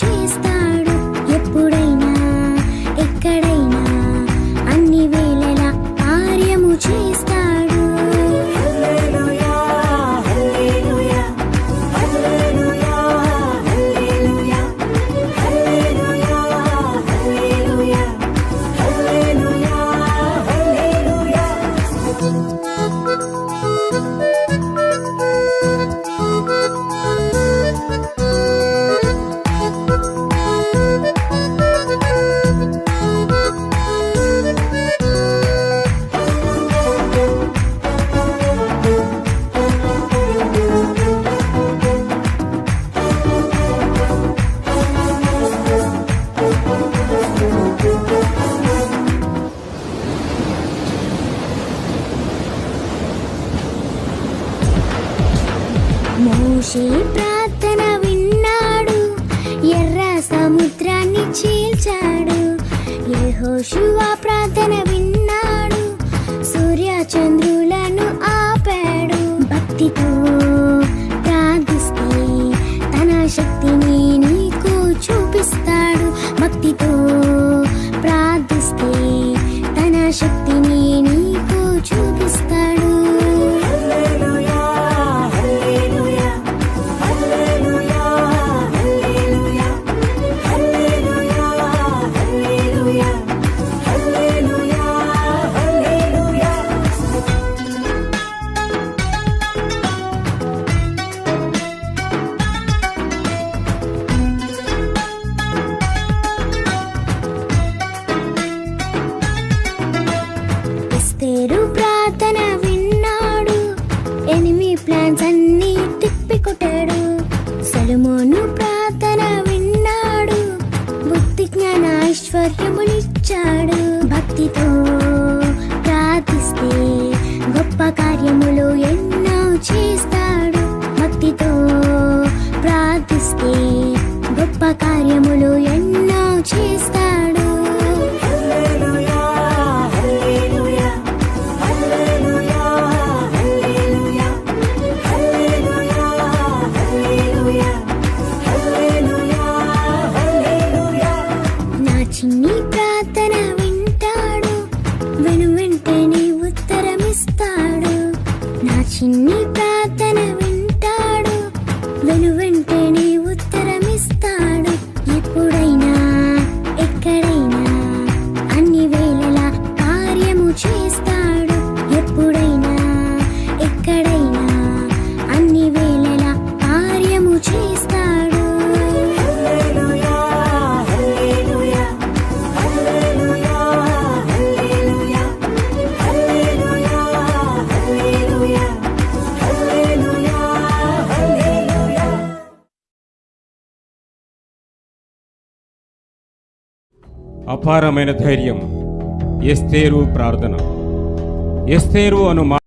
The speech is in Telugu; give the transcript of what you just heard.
చేస్తాడు ఎప్పుడైనా ఎక్కడైనా అన్ని వేళలా కార్యము చేస్తాడు. హల్లెలూయా హల్లెలూయా హల్లెలూయా హల్లెలూయా హల్లెలూయా హల్లెలూయా హల్లెలూయా హల్లెలూయా. మోషే ప్రార్థన విన్నాడు, ఎర్ర సముద్రాన్ని చీల్చాడు. యెహోషువ ప్రార్థన విన్నాడు, సూర్య చంద్రులను ఆపాడు. భక్తితో ప్రార్థిస్తే తన శక్తిని నీకు చూపిస్తాడు. భక్తితో ప్రార్థిస్తే తన శక్తిని నీకు చూపిస్తాడు. ఎస్తేరు ప్రార్థన విన్నాడు, ఎనిమి ప్లాన్స్ అన్ని తిప్పికొట్టాడు. సొలొమోను ప్రార్థన విన్నాడు, బుద్ధి జ్ఞాన ఐశ్వర్యములిచ్చాడు. భక్తితో ప్రార్థిస్తే గొప్ప కార్యములు ఎన్నో చేస్తాడు. భక్తితో ప్రార్థిస్తే గొప్ప కార్యములు ఎన్నో చేస్తాడు. చిన్ని ప్రార్థన వింటాడు, వెను వెంటనే ఉత్తరమిస్తాడు. నా చిన్ని ప్రార్థన వింటాడు, వెను వెంటనే ఉత్తరమిస్తాడు. ఎప్పుడైనా ఎక్కడైనా అన్ని వేళలా కార్యము చేస్తాడు. ఎప్పుడైనా ఎక్కడైనా అన్ని వేళలా కార్యము చేస్తాడు. అపారమైన ధైర్యం ఎస్తేరు ప్రార్థన. ఎస్తేరు అను